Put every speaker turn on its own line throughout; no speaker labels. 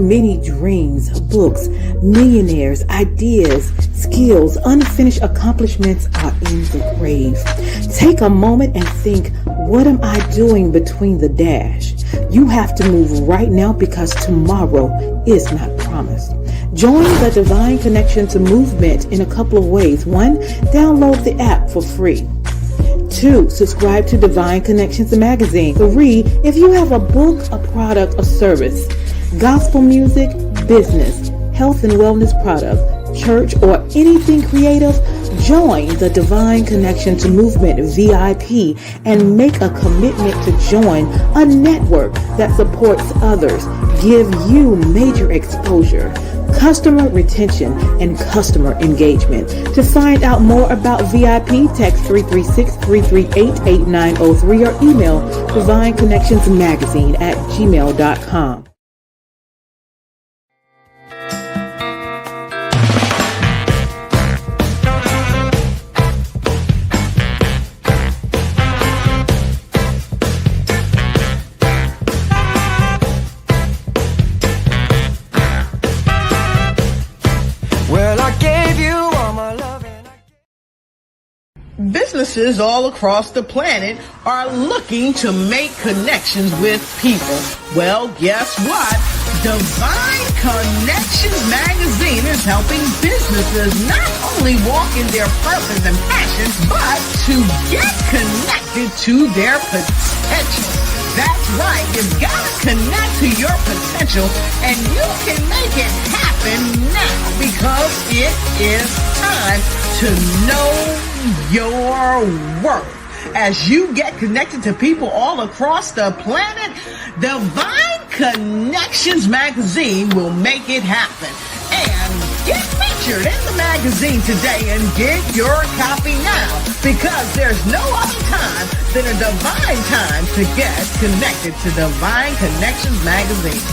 many dreams, books, millionaires, ideas, skills, unfinished accomplishments are in the grave. Take a moment and think, what am I doing between the dash? You have to move right now because tomorrow is not promised. Join the Divine Connections movement in a couple of ways. 1, download the app for free. 2, subscribe to Divine Connections magazine. 3, if you have a book, a product, a service, gospel music, business, health and wellness product, church, or anything creative, join the Divine Connections Movement VIP and make a commitment to join a network that supports others, give you major exposure, customer retention, and customer engagement. To find out more about VIP, text 336-338-8903 or email divineconnectionsmagazine@gmail.com.
Businesses all across the planet are looking to make connections with people. Well, guess what? Divine Connections magazine is helping businesses not only walk in their purpose and passions, but to get connected to their potential. That's right. You've got to connect to your potential, and you can make it happen now because it is time to know your worth. As you get connected to people all across the planet, Divine Connections magazine will make it happen. And get featured in the magazine today and get your copy now, because there's no other time than a divine time to get connected to Divine Connections magazine.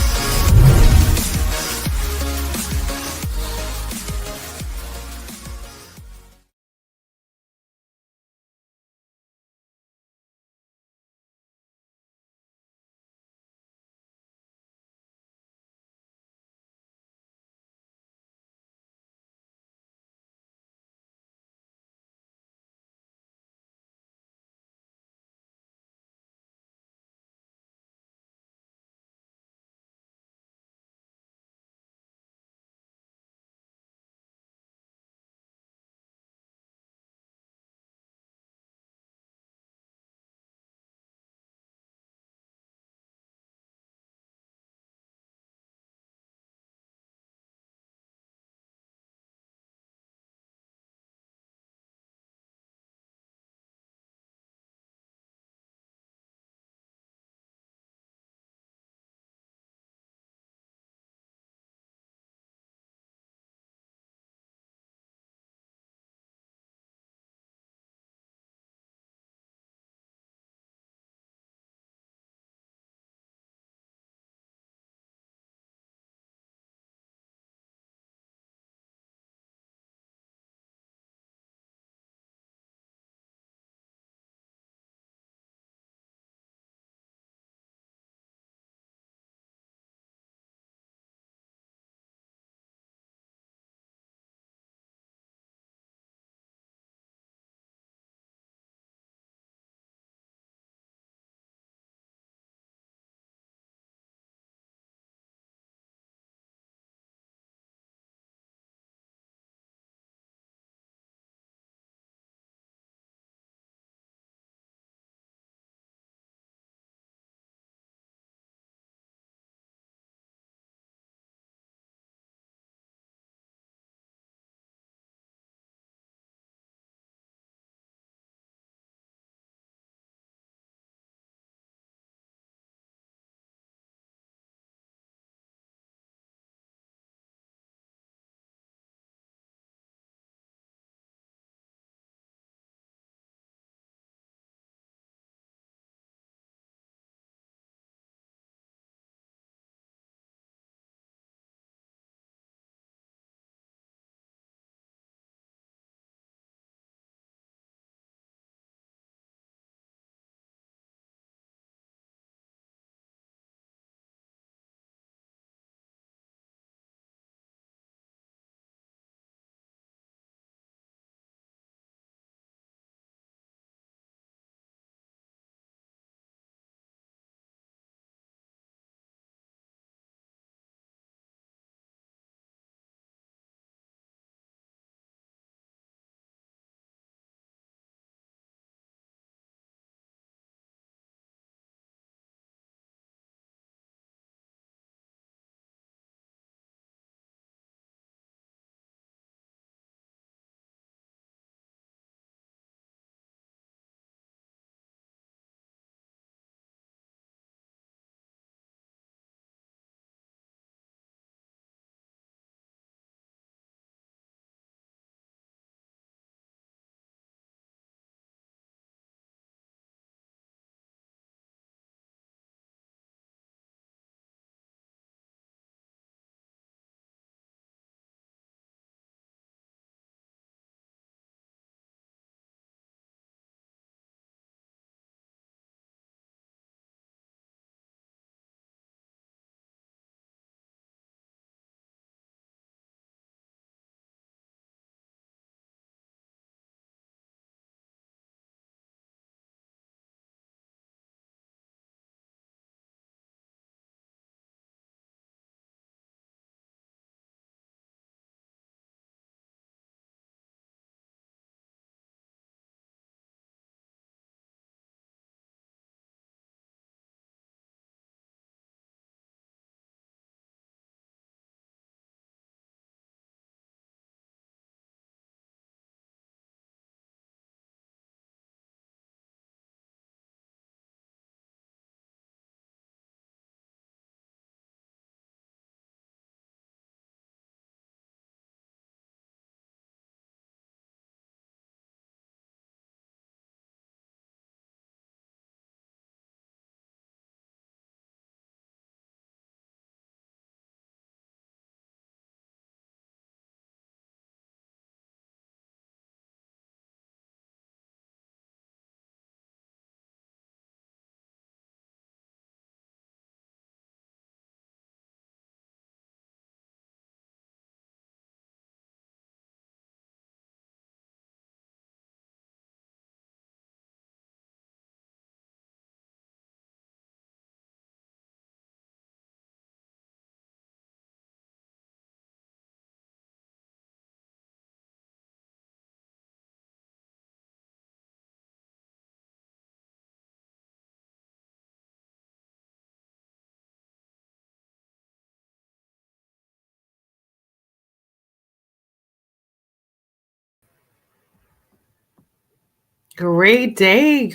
Great day,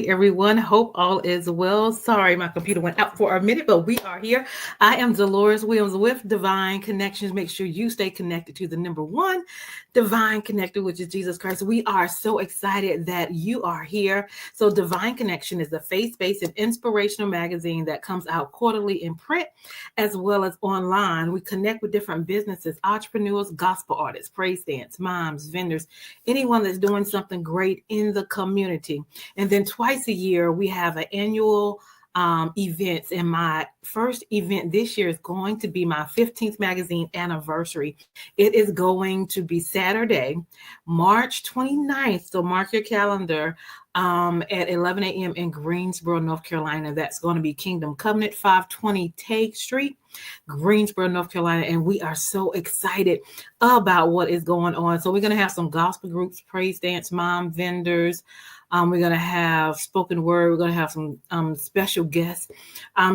everyone. Hope all is well. Sorry, my computer went out for a minute, but we are here. I am DelorisWilliams with Divine Connections. Make sure you stay connected to the number one divine connector, which is Jesus Christ. We are so excited that you are here. So, Divine Connection is a faith-based and inspirational magazine that comes out quarterly in print as well as online. We connect with different businesses, entrepreneurs, gospel artists, praise dance, moms, vendors, anyone that's doing something great in the community. And then twice a year, we have an annual events. And my first event this year is going to be my 15th magazine anniversary. It is going to be Saturday, March 29th. So mark your calendar at 11 a.m. in Greensboro, North Carolina. That's going to be Kingdom Covenant, 520 Take Street, Greensboro, North Carolina. And we are so excited about what is going on. So we're going to have some gospel groups, praise dance, mom, vendors. We're going to have spoken word. We're going to have some special guests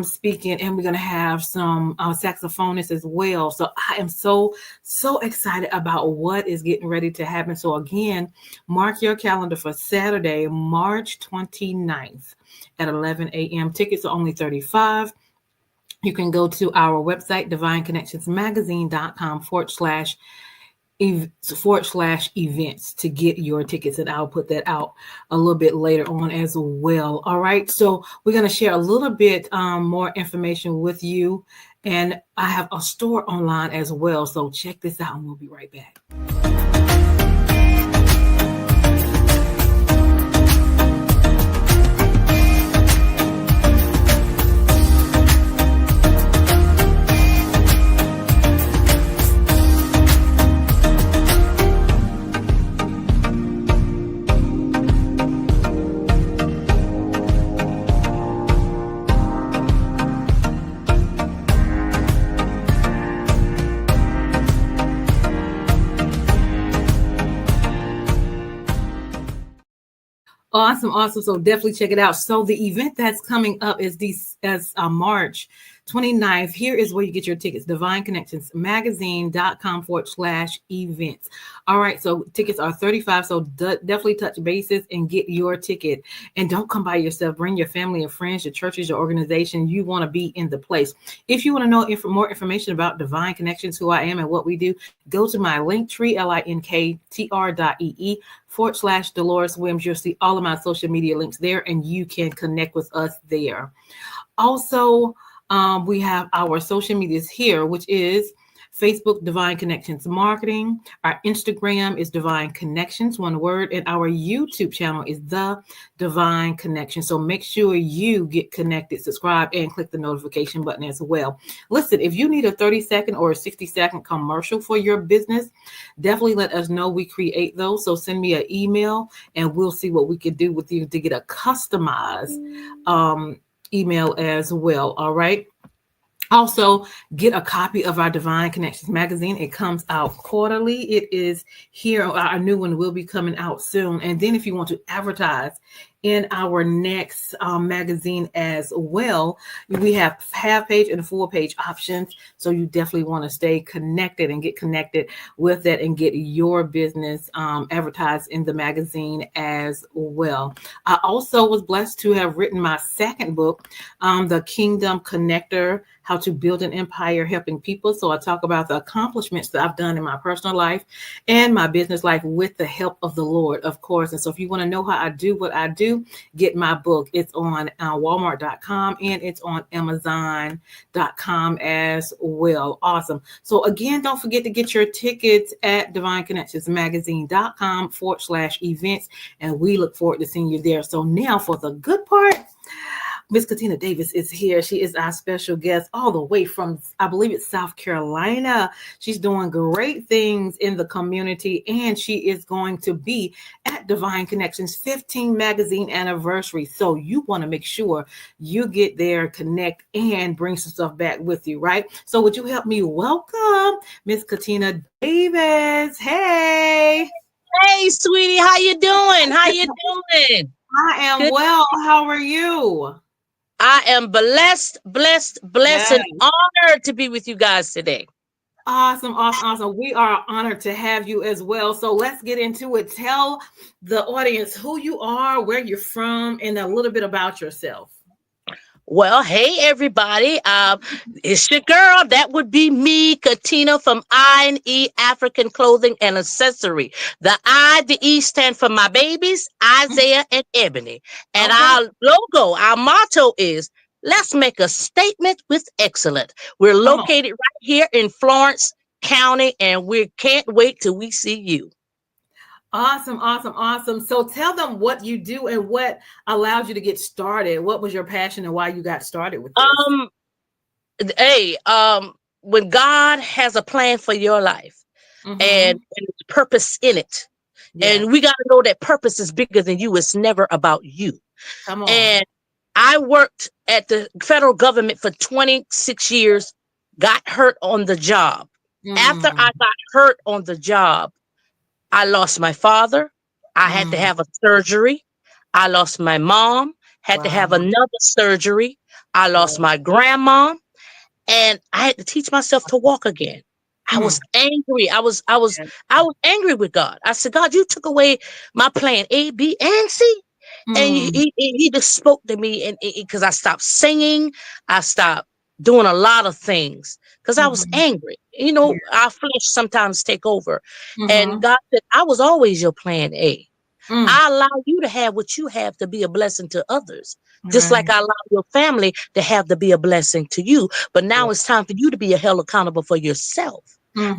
speaking, and we're going to have some saxophonists as well. So I am so excited about what is getting ready to happen. So again, mark your calendar for Saturday, March 29th at 11 a.m. Tickets are only $35. You can go to our website, divineconnectionsmagazine.com/events to get your tickets, and I'll put that out a little bit later on as well. All right, so we're going to share a little bit more information with you, and I have a store online as well, so check this out and we'll be right back. Awesome. So definitely check it out. So the event that's coming up is March 29th. Here is where you get your tickets, divineconnectionsmagazine.com/events. All right, so tickets are $35. So definitely touch bases and get your ticket. And don't come by yourself. Bring your family and friends, your churches, your organization. You want to be in the place. If you want to know more information about Divine Connections, who I am and what we do, go to my linktr, linktr.ee /DelorisWilliams. You'll see all of my social media links there, and you can connect with us there. Also, we have our social medias here, which is Facebook, Divine Connections Marketing. Our Instagram is Divine Connections, one word. And our YouTube channel is The Divine Connection. So make sure you get connected, subscribe, and click the notification button as well. Listen, if you need a 30-second or a 60-second commercial for your business, definitely let us know. We create those. So send me an email and we'll see what we can do with you to get a customized email as well. All right. Also, get a copy of our Divine Connections magazine. It comes out quarterly. It is here. Our new one will be coming out soon. And then if you want to advertise in our next magazine as well, we have half-page and full-page options. So you definitely want to stay connected and get connected with that and get your business advertised in the magazine as well. I also was blessed to have written my second book, The Kingdom Connector, How to Build an Empire Helping People. So I talk about the accomplishments that I've done in my personal life and my business life with the help of the Lord, of course. And so if you want to know how I do what I do, get my book. It's on Walmart.com and it's on Amazon.com as well. Awesome. So again, don't forget to get your tickets at divineconnectionsmagazine.com /events. And we look forward to seeing you there. So now for the good part, Miss Contina Davis is here. She is our special guest all the way from, I believe it's South Carolina. She's doing great things in the community, and she is going to be at Divine Connections 15 magazine anniversary. So you want to make sure you get there, connect, and bring some stuff back with you, right? So would you help me welcome Miss Contina Davis? Hey.
Hey, sweetie, how you doing? How you doing?
I am
Good.
well. How are you?
I am blessed,
Yes.
and honored to be with you guys today.
Awesome, awesome, awesome. We are honored to have you as well. So let's get into it. Tell the audience who you are, where you're from, and a little bit about yourself.
Well, hey everybody. It's your girl. That would be me, Contina from I&E African Clothing and Accessory. The I, the E stand for my babies, Isaiah and Ebony. And
Okay.
our logo, our motto is let's make a statement with excellence. We're
Come on.
located right here in Florence County, and we can't wait till we see you.
Awesome, awesome, awesome. So tell them what you do and what allowed you to get started. What was your passion and why you got started with this?
Um, hey, when God has a plan for your life and there's purpose in it,
Yeah.
and we got to know that purpose is bigger than you. It's never about you.
Come on.
And I worked at the federal government for 26 years, got hurt on the job. After I got hurt on the job, I lost my father. I had to have a surgery. I lost my mom, had to have another surgery. I lost my grandma, and I had to teach myself to walk again. I was angry. I was angry with God. I said, God, you took away my plan A, B, and C. And he just spoke to me, and because I stopped singing, I stopped doing a lot of things because I was angry. You know, our flesh sometimes take over. And God said, I was always your plan A. I allow you to have what you have to be a blessing to others, just like I allow your family to have to be a blessing to you. But now it's time for you to be held accountable for yourself.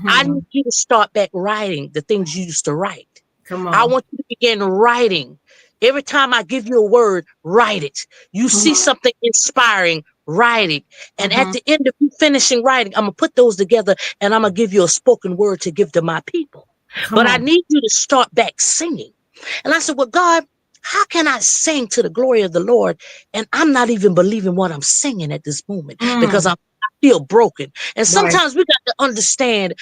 I need you to start back writing the things you used to write.
Come on.
I want you to begin writing. Every time I give you a word, write it. You see something inspiring, write it. And at the end of you finishing writing, I'm going to put those together and I'm going to give you a spoken word to give to my people. But I need you to start back singing. And I said, well, God, how can I sing to the glory of the Lord? And I'm not even believing what I'm singing at this moment because I feel broken. And sometimes we got to understand,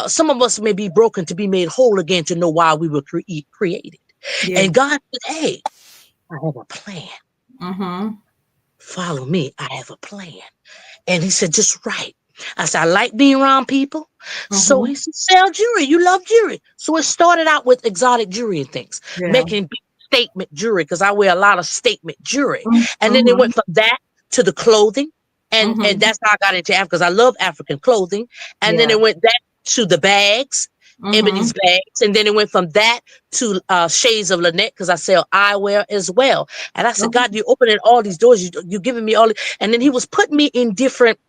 some of us may be broken to be made whole again, to know why we were created. Yeah. And God said, hey, I have a plan. Follow me. I have a plan. And he said, just write. I said, I like being around people. So he said, sell jewelry. You love jewelry. So it started out with exotic jewelry and things, making big statement jewelry, because I wear a lot of statement jewelry. And then it went from that to the clothing. And that's how I got into Africa, because I love African clothing. And then it went back to the bags, Ebony's bags. And then it went from that to Shades of Lynette, because I sell eyewear as well. And I said, God, you're opening all these doors. You're giving me all. And then he was putting me in different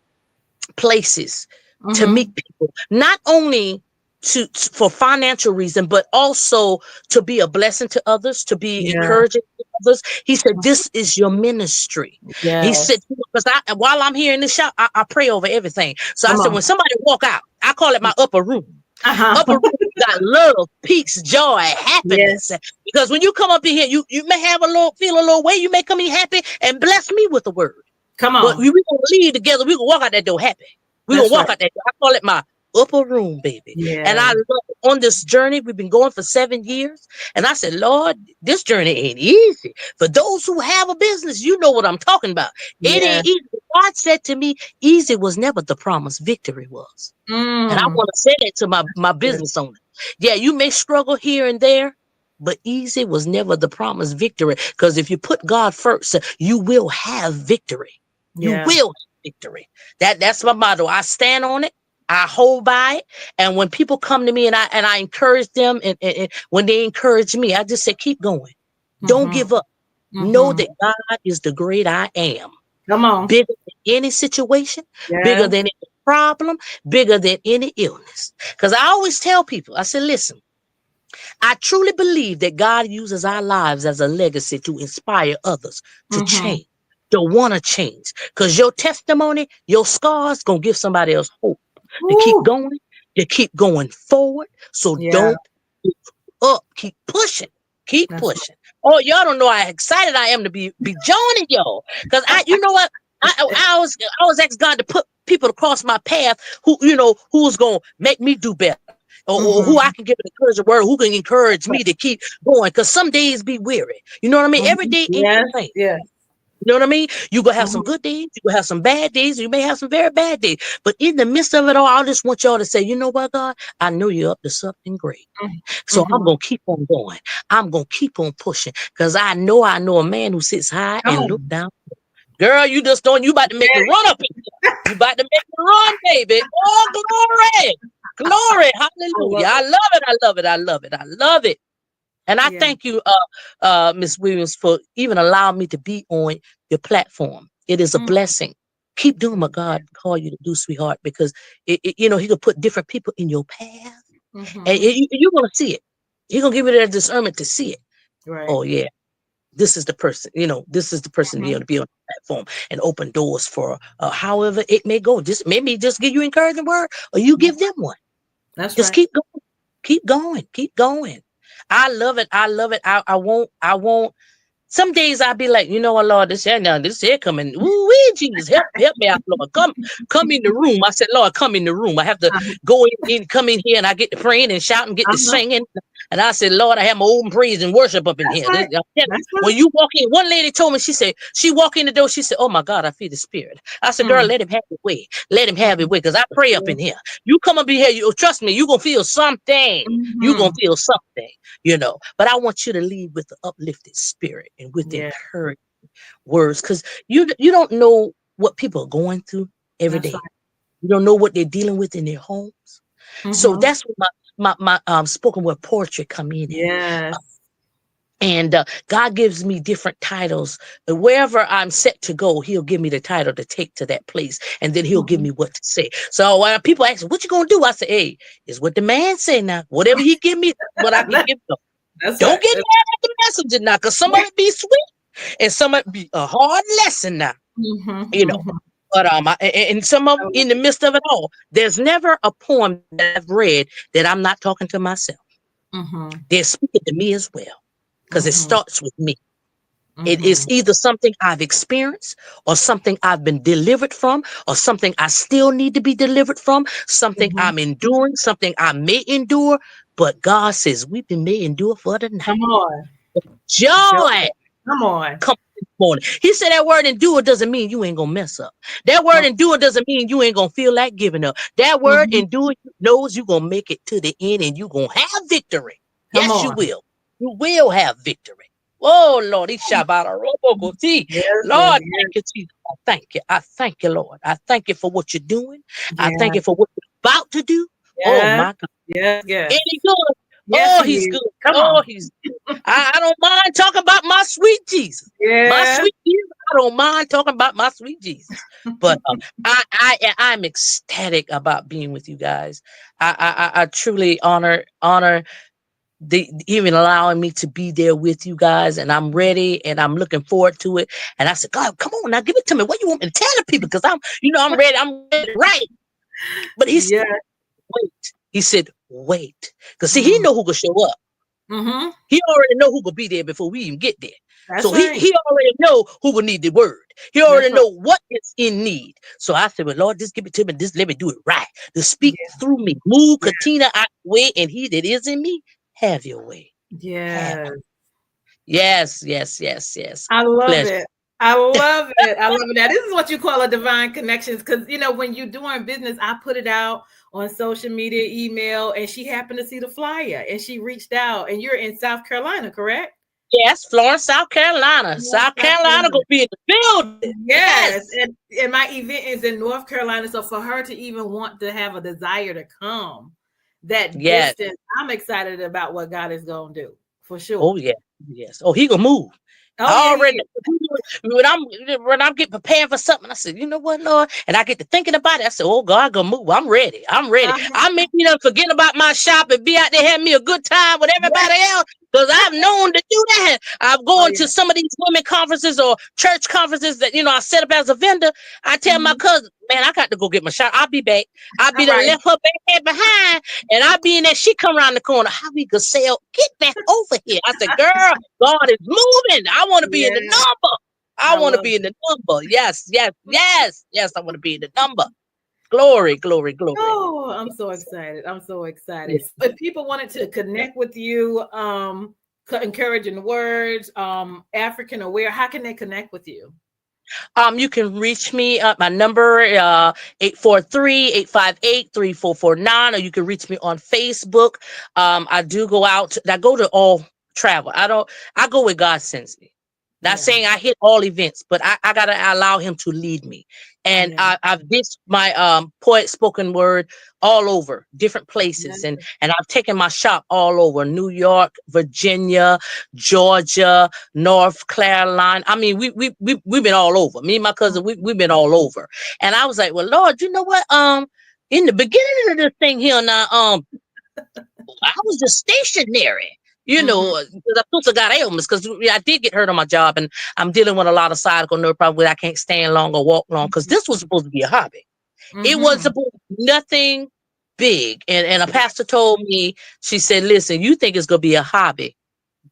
places to meet people, not only for financial reason, but also to be a blessing to others, to be encouraging to others. He said, this is your ministry. He said, because while I'm here in the shop, I pray over everything. So I said, when somebody walk out, I call it my upper room. Upper room got love, peace, joy, happiness. Because when you come up in here, you may have feel a little way. You may come in happy and bless me with a word.
Come on.
But we gonna leave together. We gonna walk out that door happy. We gonna walk out that door. I call it my upper room, baby. And I love it. On this journey, we've been going for 7 years. And I said, Lord, this journey ain't easy. For those who have a business, you know what I'm talking about. It ain't easy. God said to me, easy was never the promise, victory was. And I want to say that to my business owner. Yeah, you may struggle here and there, but easy was never the promise, victory. Because if you put God first, you will have victory. You will have victory. That's my motto. I stand on it. I hold by it. And when people come to me and I encourage them, and when they encourage me, I just say, keep going. Don't give up. Know that God is the great I am.
Come on.
Bigger than any situation, bigger than any problem, bigger than any illness. Because I always tell people, I said, listen, I truly believe that God uses our lives as a legacy to inspire others to change, to want to change. Because your testimony, your scars, going to give somebody else hope to keep going, to keep going forward. So don't give up. Keep pushing. Keep pushing. Oh, y'all don't know how excited I am to be joining y'all. Because you know what? I was asking God to put people across my path who's going to make me do better. Or who I can give an encouraging word, who can encourage me to keep going. Because some days be weary. You know what I mean? Every day ain't the same. You know what I mean? You gonna have some good days, you gonna have some bad days, you may have some very bad days. But in the midst of it all, I just want y'all to say, you know what, God, I know you're up to something great. So I'm gonna keep on going. I'm gonna keep on pushing. Because I know a man who sits high and look down. Girl, you just don't, you about to make me run up in here. You about to make me run, baby. Oh, glory. Glory. Hallelujah. I love it. I love it. I love it. I love it. And I thank you, Ms. Williams, for even allowing me to be on your platform. It is a blessing. Keep doing what God called you to do, sweetheart, because you know, he could put different people in your path, and you're gonna see it. He's gonna give you that discernment to see it.
Right.
Oh yeah, this is the person. You know, this is the person to be on the platform and open doors for. However it may go. Just maybe just give you encouraging word, or you give them one.
That's
just
right.
keep going. Keep going. Keep going. I love it. I love it. I won't. Some days I'll be like, you know what, Lord, this here coming. Ooh, Jesus, help me out, Lord. Come in the room. I said, Lord, come in the room. I have to go in, come in here, and I get to praying and shouting, get to singing. And I said, Lord, I have my own praise and worship up in here.
Right.
When you walk in, one lady told me, she said, she walked in the door, she said, oh my God, I feel the spirit. I said, girl, let him have his way. Let him have his way, because I pray up in here. You come up in here, you trust me, you're going to feel something. You're going to feel something, you know. But I want you to lead with the uplifted spirit and with encouraging words, because you don't know what people are going through every day. You don't know what they're dealing with in their homes. So that's what my spoken word poetry come in.
Yes.
And God gives me different titles. Wherever I'm set to go, he'll give me the title to take to that place. And then he'll give me what to say. So when people ask, what you going to do? I say, hey, it's what the man say now. Whatever he give me, what I can give them. Don't get mad at the messenger now, because some of it be sweet and some of it be a hard lesson now. You know. But and some of in the midst of it all, there's never a poem that I've read that I'm not talking to myself. They're speaking to me as well, because it starts with me. It is either something I've experienced, or something I've been delivered from, or something I still need to be delivered from, something I'm enduring, something I may endure. But God says, weeping may endure for the night.
Come on.
Joy.
Come on.
Come this morning. He said that word endure doesn't mean you ain't gonna mess up. That word endure doesn't mean you ain't gonna feel like giving up. That word endure knows you gonna make it to the end, and you gonna have victory. Yes, you will. You will have victory. Oh Lord, Lord, thank you, Jesus. I thank you. I thank you, Lord. I thank you for what you're doing. I thank you for what you're about to do. Oh my God.
Yes.
Ain't he good?
Yes,
oh, he's good.
Come
oh,
on.
he's good. I don't mind talking about my sweet Jesus. My sweet Jesus. I don't mind talking about my sweet Jesus. But I'm ecstatic about being with you guys. I truly honor even allowing me to be there with you guys, and I'm ready and I'm looking forward to it. And I said, God, come on now, give it to me. What you want me to tell the people? Because I'm ready. I'm ready, right? But he said, wait. He said, wait. Because see, he know who could show up. He already know who could be there before we even get there. So he already know who will need the word. He already know what is in need. So I said, well, Lord, just give it to me. Just let me do it right. To speak through me. Move Contina out the way, and he that is in me, have your way. Yes.
I love it. I love it. I love it. Now, this is what you call a divine connections, because, you know, when you're doing business, I put it out on social media, email, and she happened to see the flyer, and she reached out, and you're in South Carolina, correct?
Yes, Florence, South Carolina. South Carolina gonna be in the building.
Yes. And my event is in North Carolina. So for her to even want to have a desire to come that distance, I'm excited about what God is gonna do, for sure.
Oh, yeah. Yes. Oh, he gonna move. Already when I'm getting prepared for something, I said, you know what, Lord? And I get to thinking about it. I said, oh God, gonna move. I'm ready. I may forget about my shop and be out there having me a good time with everybody else, because I've known to do that. I've gone to some of these women conferences or church conferences that I set up as a vendor. I tell my cousin, man, I got to go get my shop. I'll be back. I'll be there, left her back behind, and I'll be in there. She come around the corner. How we could sell? Get back over here. I said, girl, God is moving. I want to be in the number. I want to be in the number. Yes. I want to be in the number. Glory.
Oh, I'm so excited. Yes. If people wanted to connect with you, encouraging words, African aware, how can they connect with you?
You can reach me at my number, 843-858-3449, or you can reach me on Facebook. I do go out. I go to all travel. I go where God sends me. Not saying I hit all events, but I gotta allow him to lead me. And I've ditched my poet spoken word all over different places, and I've taken my shop all over New York, Virginia, Georgia, North Carolina. I mean, we've been all over. Me and my cousin, we've been all over. And I was like, well, Lord, you know what? In the beginning of this thing here now, I was just stationary. You know, because I also got ailments, because I did get hurt on my job, and I'm dealing with a lot of sciatical nerve problems where I can't stand long or walk long, because this was supposed to be a hobby. It wasn't supposed to be nothing big. And a pastor told me, she said, listen, you think it's going to be a hobby,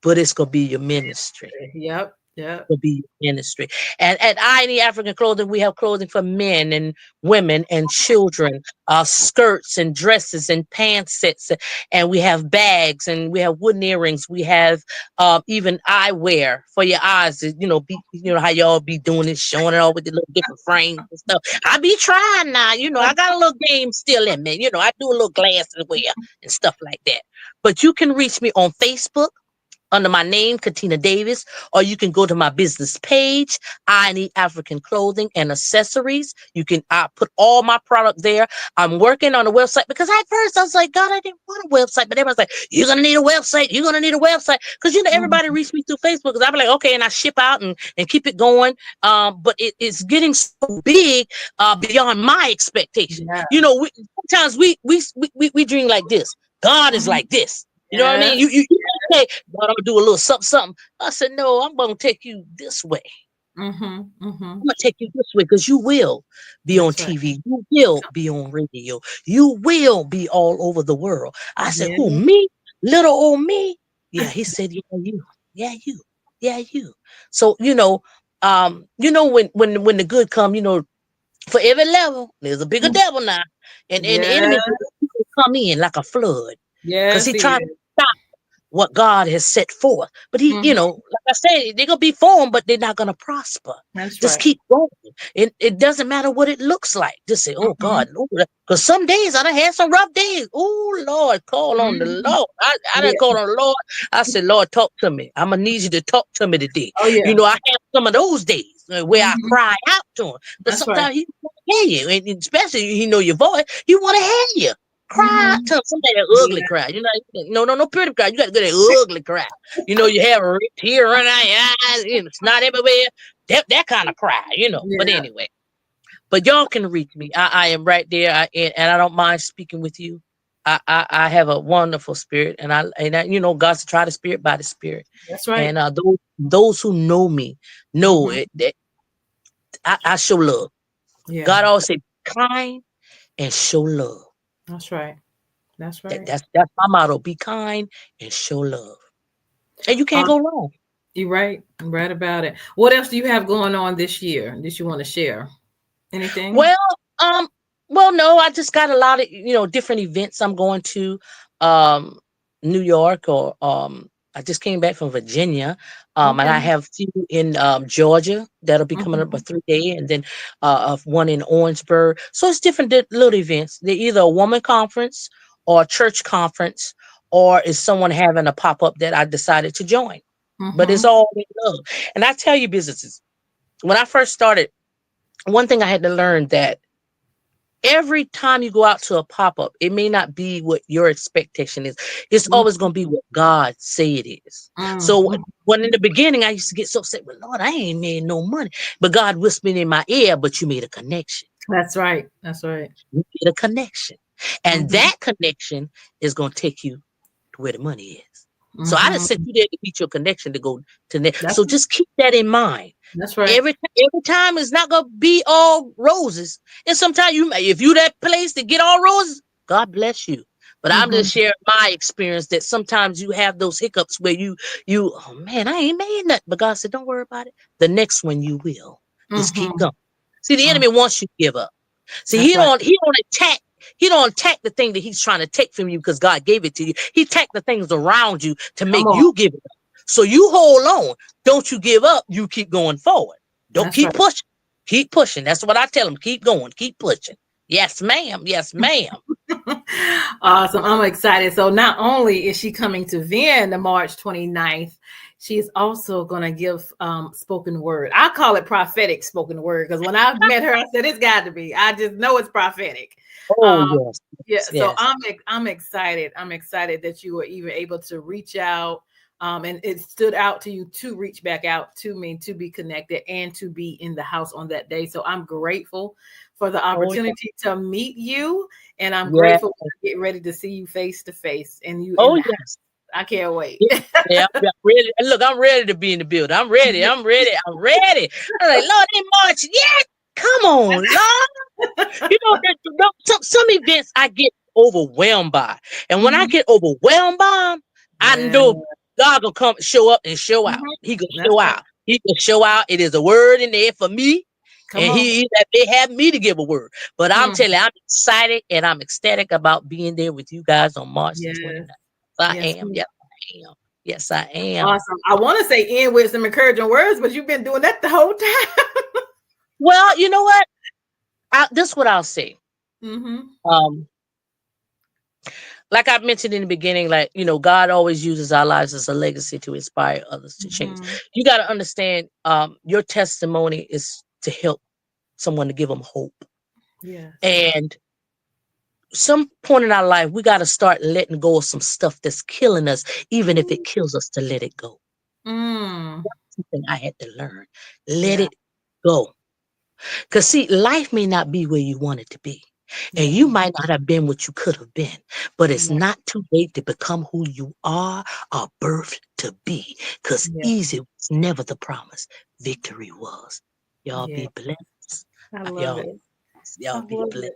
but it's going to be your ministry.
Yep.
Will be ministry. And at I African Clothing, we have clothing for men and women and children, skirts and dresses and pant sets, and we have bags, and we have wooden earrings. We have even eyewear for your eyes. You know how y'all be doing it, showing it all with the little different frames and stuff. I be trying now. I got a little game still in me. I do a little glasses wear and stuff like that. But you can reach me on Facebook under my name, Contina Davis, or you can go to my business page, I Need African Clothing and Accessories. You can put all my product there. I'm working on a website, because at first I was like, God, I didn't want a website, but everyone's like, you're going to need a website. You're going to need a website. Because, everybody reached me through Facebook, because I'm like, okay, and I ship out and keep it going. But it's getting so big beyond my expectation.
Yeah.
Sometimes we dream like this. God is like this. You know what I mean? You say, but I'm gonna do a little something. I said, no, I'm gonna take you this way. I'm gonna take you this way, because you will be on TV. You will be on radio. You will be all over the world. I said, who, me? Little old me? Yeah, he said, yeah, you. Yeah, you. Yeah, you. So, when the good come, for every level, there's a bigger devil now. And the enemy will come in like a flood. Because he trying to stop what God has set forth. But he, like I said, they're going to be formed, but they're not going to prosper. Just keep going. It doesn't matter what it looks like. Just say, oh, God. Because some days I done had some rough days. Oh, Lord, call on the Lord. I done called on the Lord. I said, Lord, talk to me. I'm going to need you to talk to me today.
Oh, yeah.
I have some of those days where I cry out to him. But sometimes he want to hear you. And especially he know your voice. He want to hear you. Cry out to him. Somebody that ugly cry. No pretty cry. You got to go that ugly cry. You have a tear running out your eyes. It's not everywhere. That kind of cry, But anyway, but y'all can reach me. I am right there, and I don't mind speaking with you. I have a wonderful spirit, and I God's to try the spirit by the spirit.
That's right.
And those who know me know it. That I show love. Yeah. God always said, be kind and show love.
That's right. That's right.
That's my motto. Be kind and show love. And you can't go wrong.
You're right. I'm right about it. What else do you have going on this year that you want to share? Anything?
Well, no, I just got a lot of, different events I'm going to. New York, or I just came back from Virginia, and I have a few in Georgia that'll be coming up a 3-day, and then one in Orangeburg. So it's different little events. They're either a woman conference or a church conference, or is someone having a pop-up that I decided to join. But it's all in love. And I tell you, businesses, when I first started, one thing I had to learn that every time you go out to a pop-up, it may not be what your expectation is. It's always going to be what God say it is. So when in the beginning, I used to get so upset, well, Lord, I ain't made no money. But God whispered in my ear, but you made a connection.
That's right. That's right.
You made a connection. And that connection is going to take you to where the money is. So I just sent you there to meet your connection to go to next. So just keep that in mind.
That's right.
Every time it's not gonna be all roses. And sometimes if you that place to get all roses, God bless you. But I'm just sharing my experience that sometimes you have those hiccups where you oh man, I ain't made nothing. But God said, don't worry about it. The next one you will. Just keep going. See, the enemy wants you to give up. See, he don't attack the thing that he's trying to take from you because God gave it to you. He attack the things around you to make you give it up. So you hold on. Don't you give up. You keep going forward. Don't keep pushing. Keep pushing. That's what I tell them. Keep going. Keep pushing. Yes, ma'am. Yes, ma'am.
Awesome. I'm excited. So not only is she coming to Vienna March 29th, she's also going to give spoken word. I call it prophetic spoken word because when I met her, I said, it's got to be. I just know it's prophetic.
Oh, yes.
Yeah. So I'm excited. I'm excited that you were even able to reach out. And it stood out to you to reach back out to me, to be connected and to be in the house on that day. So I'm grateful for the opportunity to meet you. And I'm grateful to get ready to see you face to face. And you, yes, I can't wait.
Yeah, I'm ready. Look, I'm ready to be in the building. I'm ready. I'm like, Lord, ain't March yet. Come on, Lord. Some events I get overwhelmed by. And when I get overwhelmed by them, I know God gonna come show up and show out. He gonna show out. He can show out. It is a word in there for me. They have me to give a word. But I'm telling you, I'm excited and I'm ecstatic about being there with you guys on March the 29th. I am. Yes, I am.
Awesome. I want to say end with some encouraging words, but you've been doing that the whole time.
Well, you know what? This is what I'll say. Like I mentioned in the beginning, God always uses our lives as a legacy to inspire others to change. You got to understand, your testimony is to help someone, to give them hope. Yeah. And some point in our life, we got to start letting go of some stuff that's killing us, even if it kills us, to let it go. That's something I had to learn. Let it go. Because see, life may not be where you want it to be. And you might not have been what you could have been, but it's not too late to become who you are or birthed to be. Because easy was never the promise. Victory was. Y'all be blessed.
I love it.
Y'all be blessed.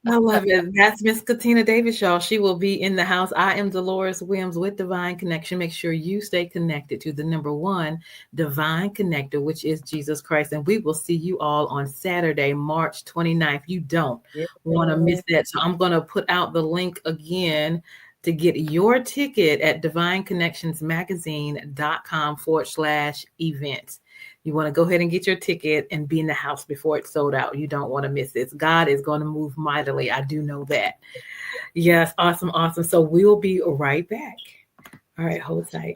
I love it. That's Miss Contina Davis, y'all. She will be in the house. I am DelorisWilliams with Divine Connection. Make sure you stay connected to the number one divine connector, which is Jesus Christ. And we will see you all on Saturday, March 29th. You don't want to miss that. So I'm going to put out the link again to get your ticket at divineconnectionsmagazine.com/events. You want to go ahead and get your ticket and be in the house before it's sold out. You don't want to miss this. God is going to move mightily. I do know that. Yes. Awesome. So we'll be right back. All right. Hold tight.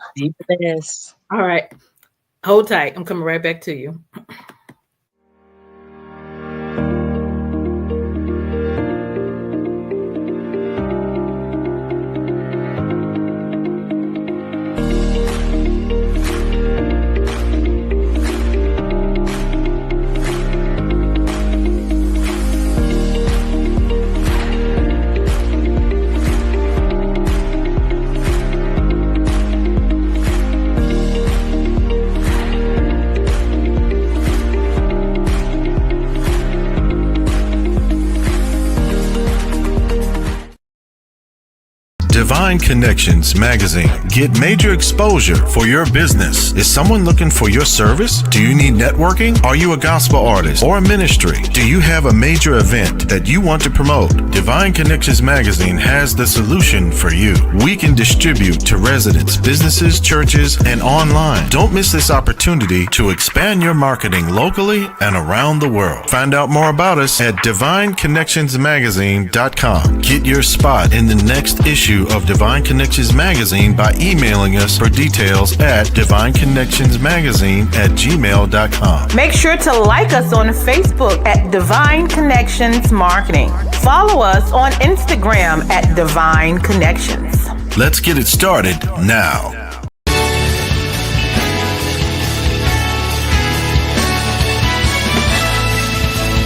Yes.
All right. Hold tight. I'm coming right back to you.
Divine Connections Magazine. Get major exposure for your business. Is someone looking for your service? Do you need networking? Are you a gospel artist or a ministry? Do you have a major event that you want to promote? Divine Connections Magazine has the solution for you. We can distribute to residents, businesses, churches, and online. Don't miss this opportunity to expand your marketing locally and around the world. Find out more about us at divineconnectionsmagazine.com. Get your spot in the next issue of Divine Connections Magazine by emailing us for details at divineconnectionsmagazine@gmail.com.
Make sure to like us on Facebook at Divine Connections Marketing. Follow us on Instagram at Divine Connections.
Let's get it started now.